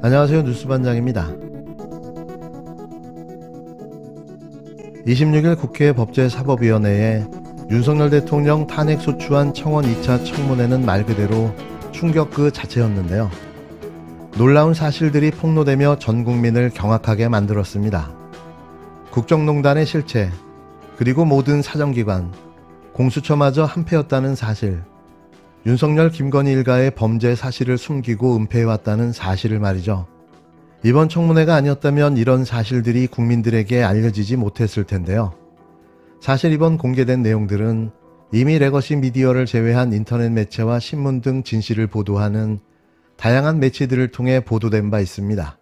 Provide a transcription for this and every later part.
안녕하세요. 뉴스반장입니다. 26일 국회 법제사법위원회에 윤석열 대통령 탄핵소추안 청원 2차 청문회는 말 그대로 충격 그 자체였는데요. 놀라운 사실들이 폭로되며 전 국민을 경악하게 만들었습니다. 국정농단의 실체, 그리고 모든 사정기관, 공수처마저 한패였다는 사실, 윤석열 김건희 일가의 범죄 사실을 숨기고 은폐해왔다는 사실을 말이죠. 이번 청문회가 아니었다면 이런 사실들이 국민들에게 알려지지 못했을 텐데요. 사실 이번 공개된 내용들은 이미 레거시 미디어를 제외한 인터넷 매체와 신문 등 진실을 보도하는 다양한 매체들을 통해 보도된 바 있습니다.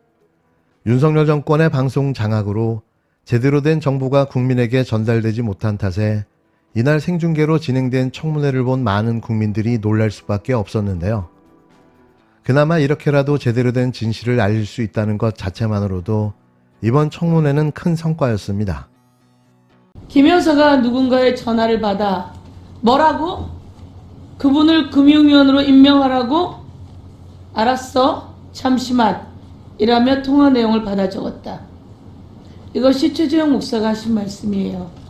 윤석열 정권의 방송 장악으로 제대로 된 정보가 국민에게 전달되지 못한 탓에 이날 생중계로 진행된 청문회를 본 많은 국민들이 놀랄 수밖에 없었는데요. 그나마 이렇게라도 제대로 된 진실을 알릴 수 있다는 것 자체만으로도 이번 청문회는 큰 성과였습니다. 김 여사가 누군가의 전화를 받아 뭐라고? 그분을 금융위원으로 임명하라고? 알았어, 잠시만 이라며 통화 내용을 받아 적었다. 이것이 최재형 목사가 하신 말씀이에요.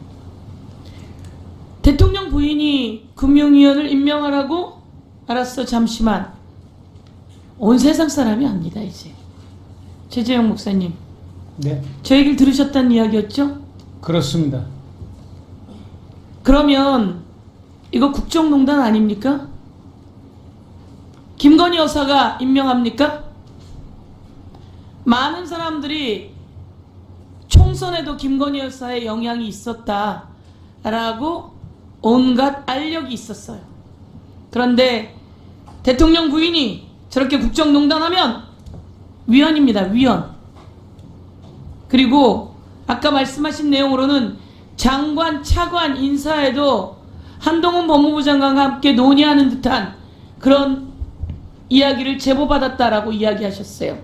대통령 부인이 금융위원을 임명하라고? 알았어, 잠시만. 온 세상 사람이 압니다, 이제. 최재형 목사님. 네, 저 얘기를 들으셨다는 이야기였죠? 그렇습니다. 그러면 이거 국정농단 아닙니까? 김건희 여사가 임명합니까? 많은 사람들이 총선에도 김건희 여사의 영향이 있었다라고 온갖 알력이 있었어요. 그런데 대통령 부인이 저렇게 국정농단하면 위헌입니다. 위헌. 그리고 아까 말씀하신 내용으로는 장관, 차관 인사에도 한동훈 법무부 장관과 함께 논의하는 듯한 그런 이야기를 제보받았다라고 이야기하셨어요.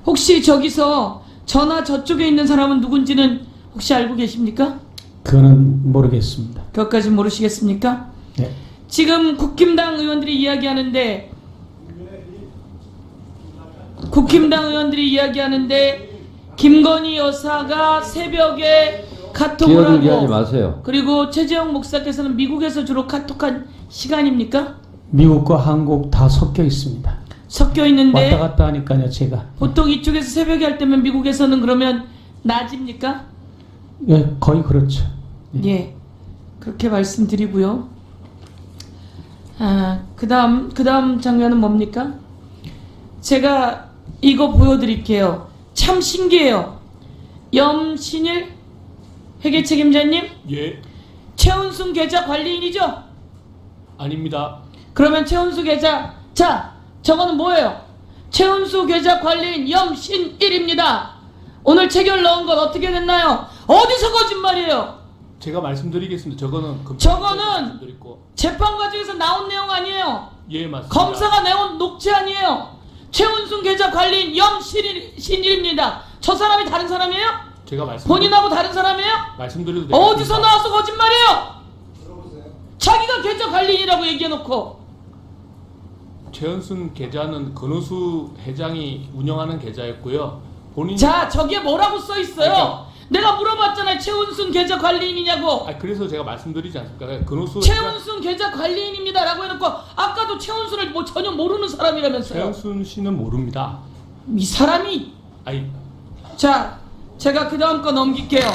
혹시 저기서 전화 저쪽에 있는 사람은 누군지는 혹시 알고 계십니까? 그거는 모르겠습니다. 그것까지 모르시겠습니까? 네. 지금 국힘당 의원들이 이야기하는데 김건희 여사가 새벽에 카톡을 기억을 얘기하지 하고 마세요. 그리고 최재형 목사께서는 미국에서 주로 카톡한 시간입니까? 미국과 한국 다 섞여 있습니다. 섞여 있는데 왔다 갔다 하니까요, 제가. 보통 이쪽에서 새벽에 할 때면 미국에서는 그러면 낮입니까? 예, 거의 그렇죠. 예, 그렇게 말씀드리고요. 그 다음 장면은 뭡니까? 제가 이거 보여드릴게요. 참 신기해요. 염신일 회계 책임자님? 예, 최은순 계좌 관리인이죠? 아닙니다. 그러면 최은수 계좌, 자, 저거는 뭐예요? 최은수 계좌 관리인 염신일입니다. 오늘 체결 넣은 건 어떻게 됐나요? 어디서 거짓말이에요? 제가 말씀드리겠습니다. 저거는 말씀드리고. 재판 과정에서 나온 내용 아니에요. 예, 맞습니다. 검사가 내온 녹취 아니에요. 최은순 계좌 관리인 염신일입니다. 저 사람이 다른 사람이에요? 제가 본인하고 다른 사람이에요? 말씀드려도 되겠습니다. 어디서 나와서 거짓말이에요? 자기가 계좌 관리인이라고 얘기해놓고. 최은순 계좌는 건우수 회장이 운영하는 계좌였고요. 본인이 자, 저기에 뭐라고 써 있어요? 내가 물어봤잖아요. 최은순 계좌 관리인이냐고. 그래서 제가 말씀드리지 않습니까? 건우수 최은순 계좌 관리인입니다 라고 해놓고 아까도 최은순을 뭐 전혀 모르는 사람이라면서요. 최은순 씨는 모릅니다. 이 사람이. 아니, 자, 제가 그 다음 거 넘길게요.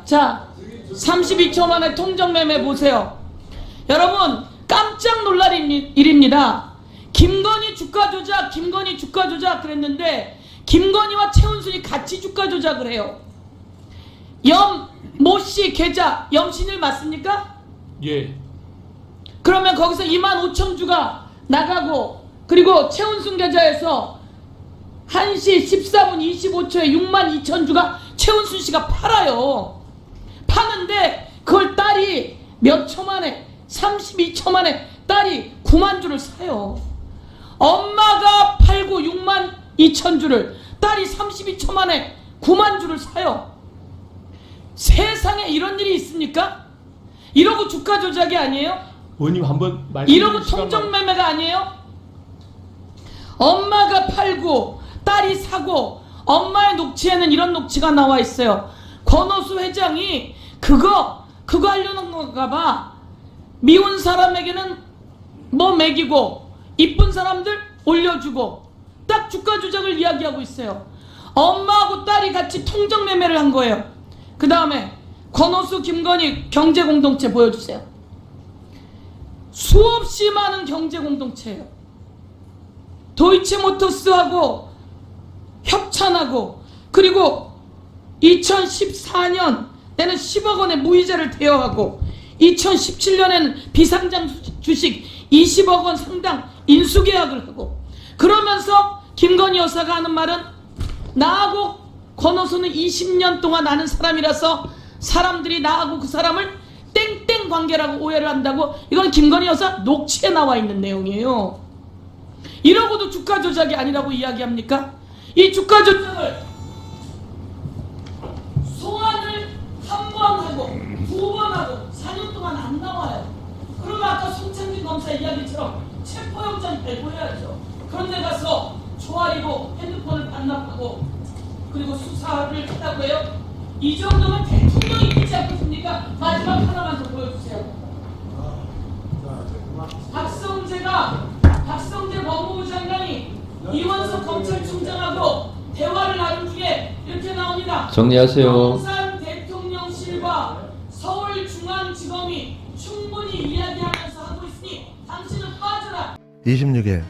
자, 32초 만에 통정매매 보세요. 여러분, 깜짝 놀랄 일입니다. 김건희 주가 조작 그랬는데 김건희와 최은순이 같이 주가 조작을 해요. 모씨 계좌 염신일 맞습니까? 예, 그러면 거기서 25,000주가 나가고 그리고 최은순 계좌에서 1시 14분 25초에 62,000주가 최은순 씨가 팔아요. 파는데 그걸 딸이 몇 초 만에 32초 만에 딸이 9만 주를 사요. 엄마가 팔고 62,000주를 딸이 32초 만에 9만 주를 사요. 세상에 이런 일이 있습니까? 이러고 주가 조작이 아니에요? 의원님 한번 이러고 말씀드릴 시간만. 통정매매가 아니에요? 엄마가 팔고 딸이 사고 엄마의 녹취에는 이런 녹취가 나와 있어요. 권오수 회장이 그거 하려는 건가 봐. 미운 사람에게는 뭐 먹이고 이쁜 사람들 올려주고 딱 주가 조작을 이야기하고 있어요. 엄마하고 딸이 같이 통정 매매를 한 거예요. 그 다음에 권오수 김건희 경제공동체 보여주세요. 수없이 많은 경제공동체예요. 도이치모터스하고 협찬하고, 그리고 2014년 내는 10억 원의 무이자를 대여하고 2017년에는 비상장 주식 20억 원 상당 인수계약을 하고, 그러면서 김건희 여사가 하는 말은 나하고 권오수는 20년 동안 아는 사람이라서 사람들이 나하고 그 사람을 땡땡 관계라고 오해를 한다고. 이건 김건희 여사 녹취에 나와 있는 내용이에요. 이러고도 주가 조작이 아니라고 이야기합니까? 이 주가 조작을 소환을 한 번 하고 두 번 하고 4년 동안 안 나와요. 그러면 아까 송창진 검사 이야기처럼 체포영장 발부해야죠. 그런데 가서 조아리고 핸드폰을 반납하고 그리고 수사를 했다고 해요. 이 정도면 대통령이 있지 않겠습니까? 마지막 하나만 더 보여주세요. 박성재 법무부 장관이 이원석 검찰총장하고 대화를 나눈 중에 이렇게 나옵니다. 정리하세요. 용산 대통령실과 서울중앙지검이 충분히 이야기하면서 하고 있으니 당신은 빠져라. 26일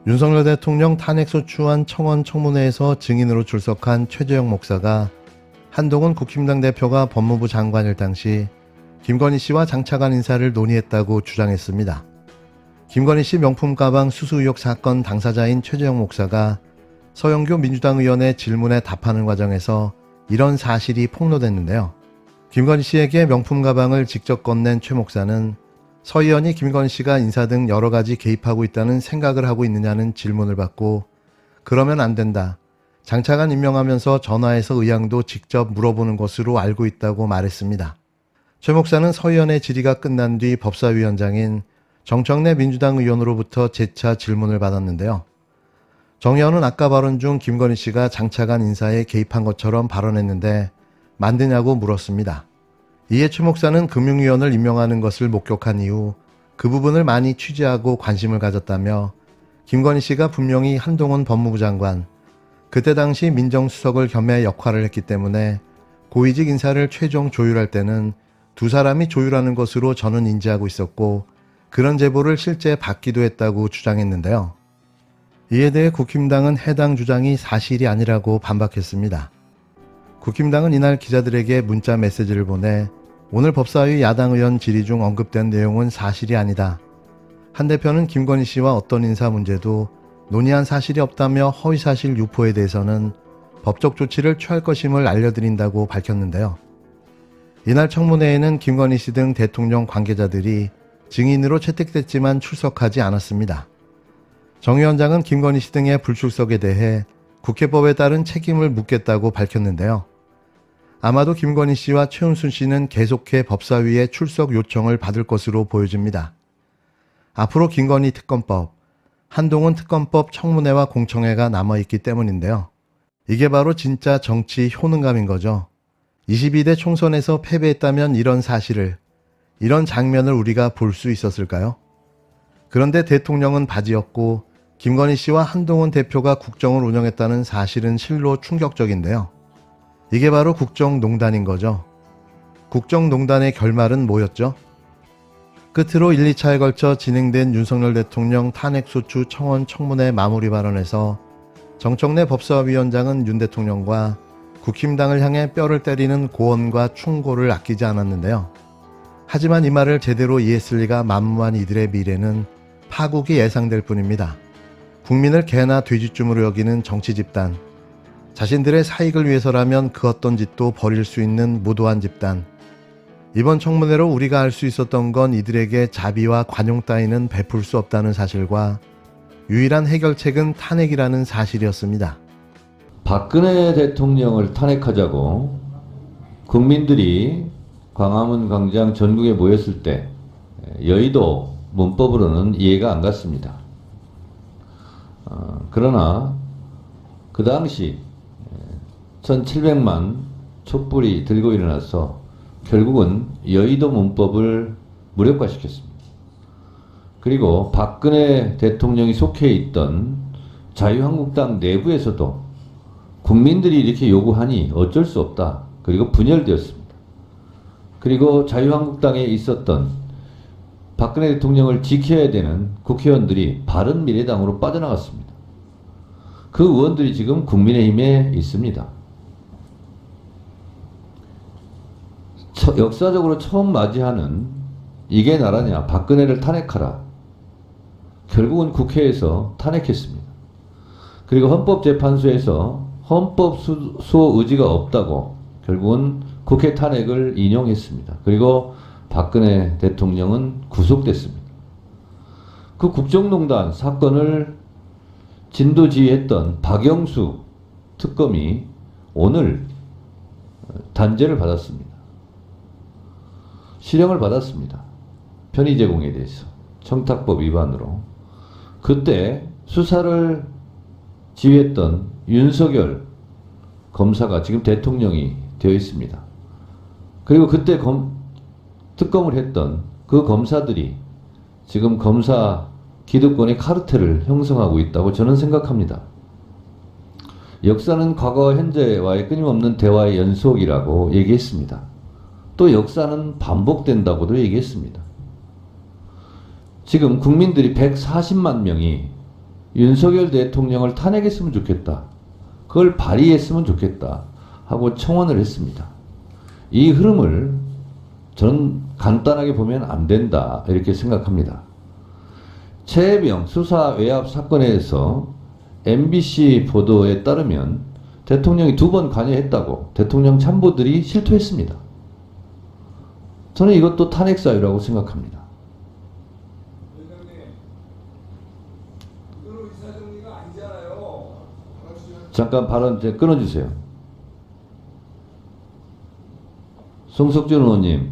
윤석열 대통령 탄핵소추안 청원 청문회에서 증인으로 출석한 최재형 목사가 한동훈 국힘당 대표가 법무부 장관일 당시 김건희 씨와 장차관 인사를 논의했다고 주장했습니다. 김건희 씨 명품 가방 수수 의혹 사건 당사자인 최재형 목사가 서영교 민주당 의원의 질문에 답하는 과정에서 이런 사실이 폭로됐는데요. 김건희 씨에게 명품 가방을 직접 건넨 최 목사는 서 의원이 김건희 씨가 인사 등 여러 가지 개입하고 있다는 생각을 하고 있느냐는 질문을 받고 그러면 안 된다. 장차관 임명하면서 전화해서 의향도 직접 물어보는 것으로 알고 있다고 말했습니다. 최 목사는 서 의원의 질의가 끝난 뒤 법사위원장인 정청래 민주당 의원으로부터 재차 질문을 받았는데요. 정 의원은 아까 발언 중 김건희 씨가 장차관 인사에 개입한 것처럼 발언했는데 맞느냐고 물었습니다. 이에 최 목사는 금융위원을 임명하는 것을 목격한 이후 그 부분을 많이 취재하고 관심을 가졌다며 김건희 씨가 분명히 한동훈 법무부 장관, 그때 당시 민정수석을 겸해 역할을 했기 때문에 고위직 인사를 최종 조율할 때는 두 사람이 조율하는 것으로 저는 인지하고 있었고 그런 제보를 실제 받기도 했다고 주장했는데요. 이에 대해 국힘당은 해당 주장이 사실이 아니라고 반박했습니다. 국힘당은 이날 기자들에게 문자 메시지를 보내 오늘 법사위 야당 의원 질의 중 언급된 내용은 사실이 아니다. 한 대표는 김건희 씨와 어떤 인사 문제도 논의한 사실이 없다며 허위사실 유포에 대해서는 법적 조치를 취할 것임을 알려드린다고 밝혔는데요. 이날 청문회에는 김건희 씨 등 대통령 관계자들이 증인으로 채택됐지만 출석하지 않았습니다. 정 위원장은 김건희 씨 등의 불출석에 대해 국회법에 따른 책임을 묻겠다고 밝혔는데요. 아마도 김건희 씨와 최은순 씨는 계속해 법사위에 출석 요청을 받을 것으로 보여집니다. 앞으로 김건희 특검법, 한동훈 특검법 청문회와 공청회가 남아있기 때문인데요. 이게 바로 진짜 정치 효능감인 거죠. 22대 총선에서 패배했다면 이런 사실을, 이런 장면을 우리가 볼 수 있었을까요? 그런데 대통령은 바지였고 김건희 씨와 한동훈 대표가 국정을 운영했다는 사실은 실로 충격적인데요. 이게 바로 국정농단인 거죠. 국정농단의 결말은 뭐였죠? 끝으로 1, 2차에 걸쳐 진행된 윤석열 대통령 탄핵소추 청원 청문회 마무리 발언에서 정청래 법사위원장은 윤 대통령과 국힘당을 향해 뼈를 때리는 고언과 충고를 아끼지 않았는데요. 하지만 이 말을 제대로 이해했을 리가 만무한 이들의 미래는 파국이 예상될 뿐입니다. 국민을 개나 돼지쯤으로 여기는 정치 집단, 자신들의 사익을 위해서라면 그 어떤 짓도 버릴 수 있는 무도한 집단. 이번 청문회로 우리가 알 수 있었던 건 이들에게 자비와 관용 따위는 베풀 수 없다는 사실과 유일한 해결책은 탄핵이라는 사실이었습니다. 박근혜 대통령을 탄핵하자고 국민들이 광화문 광장 전국에 모였을 때 여의도 문법으로는 이해가 안 갔습니다. 그러나 그 당시 1700만 촛불이 들고 일어나서 결국은 여의도 문법을 무력화시켰습니다. 그리고 박근혜 대통령이 속해 있던 자유한국당 내부에서도 국민들이 이렇게 요구하니 어쩔 수 없다. 그리고 분열되었습니다. 그리고 자유한국당에 있었던 박근혜 대통령을 지켜야 되는 국회의원들이 바른미래당으로 빠져나갔습니다. 그 의원들이 지금 국민의힘에 있습니다. 역사적으로 처음 맞이하는 이게 나라냐, 박근혜를 탄핵하라. 결국은 국회에서 탄핵했습니다. 그리고 헌법재판소에서 헌법 수호 의지가 없다고 결국은 국회 탄핵을 인용했습니다. 그리고 박근혜 대통령은 구속됐습니다. 그 국정농단 사건을 진두지휘했던 박영수 특검이 오늘 단죄를 받았습니다. 실형을 받았습니다. 편의 제공에 대해서 청탁법 위반으로. 그때 수사를 지휘했던 윤석열 검사가 지금 대통령이 되어 있습니다. 그리고 그때 특검을 했던 그 검사들이 지금 검사 기득권의 카르텔을 형성하고 있다고 저는 생각합니다. 역사는 과거와 현재와의 끊임없는 대화의 연속이라고 얘기했습니다. 또 역사는 반복된다고도 얘기했습니다. 지금 국민들이 140만 명이 윤석열 대통령을 탄핵했으면 좋겠다. 그걸 발의했으면 좋겠다. 하고 청원을 했습니다. 이 흐름을 저는 간단하게 보면 안 된다. 이렇게 생각합니다. 최혜병 수사 외압 사건에서 MBC 보도에 따르면 대통령이 2번 관여했다고 대통령 참모들이 실토했습니다. 저는 이것도 탄핵 사유라고 생각합니다. 잠깐 발언 끊어주세요. 송석준 의원님,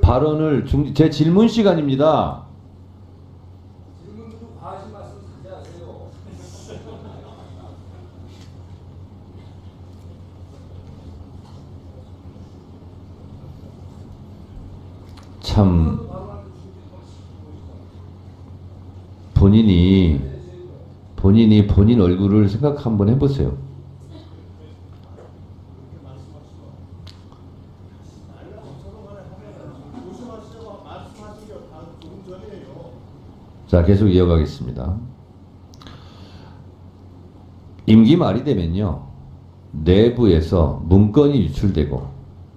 발언을 제 질문 시간입니다. 참 본인이 본인 얼굴을 생각 한번 해보세요. 자, 계속 이어가겠습니다. 임기 말이 되면요, 내부에서 문건이 유출되고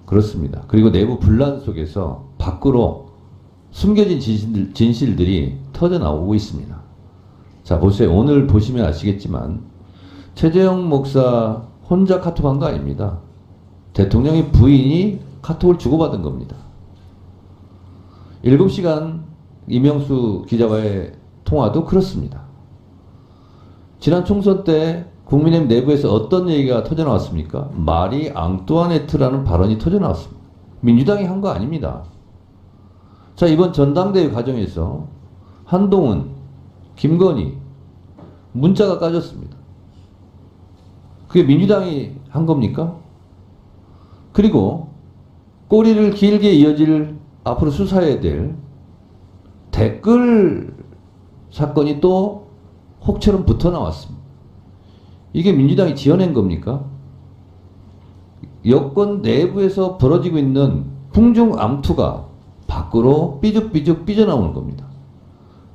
그렇습니다. 그리고 내부 분란 속에서 밖으로 숨겨진 진실들이 터져 나오고 있습니다. 자, 보세요. 오늘 보시면 아시겠지만 최재형 목사 혼자 카톡한 거 아닙니다. 대통령의 부인이 카톡을 주고받은 겁니다. 7시간 이명수 기자와의 통화도 그렇습니다. 지난 총선 때 국민의힘 내부에서 어떤 얘기가 터져 나왔습니까? 마리 앙뚜아네트라는 발언이 터져 나왔습니다. 민주당이 한 거 아닙니다. 자, 이번 전당대회 과정에서 한동훈, 김건희 문자가 까졌습니다. 그게 민주당이 한 겁니까? 그리고 꼬리를 길게 이어질 앞으로 수사해야 될 댓글 사건이 또 혹처럼 붙어 나왔습니다. 이게 민주당이 지어낸 겁니까? 여권 내부에서 벌어지고 있는 풍중암투가 밖으로 삐죽삐죽 삐져나오는 겁니다.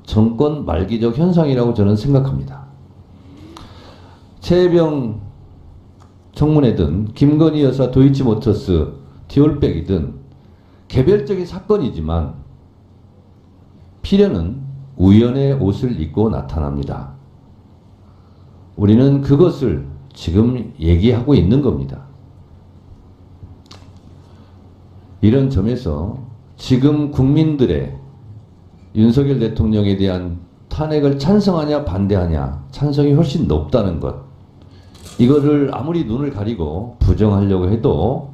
정권 말기적 현상이라고 저는 생각합니다. 최혜병 청문회든 김건희 여사 도이치모터스 디올백이든 개별적인 사건이지만 필연은 우연의 옷을 입고 나타납니다. 우리는 그것을 지금 얘기하고 있는 겁니다. 이런 점에서 지금 국민들의 윤석열 대통령에 대한 탄핵을 찬성하냐 반대하냐, 찬성이 훨씬 높다는 것, 이거를 아무리 눈을 가리고 부정하려고 해도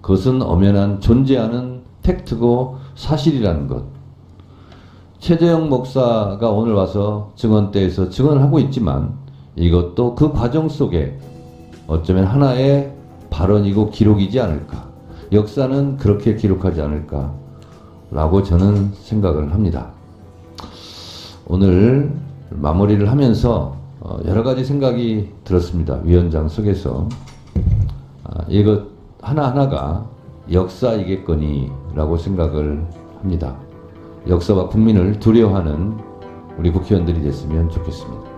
그것은 엄연한 존재하는 팩트고 사실이라는 것, 최재형 목사가 오늘 와서 증언대에서 증언을 하고 있지만 이것도 그 과정 속에 어쩌면 하나의 발언이고 기록이지 않을까. 역사는 그렇게 기록하지 않을까 라고 저는 생각을 합니다. 오늘 마무리를 하면서 여러 가지 생각이 들었습니다. 위원장 속에서 이것 하나하나가 역사이겠거니라고 생각을 합니다. 역사와 국민을 두려워하는 우리 국회의원들이 됐으면 좋겠습니다.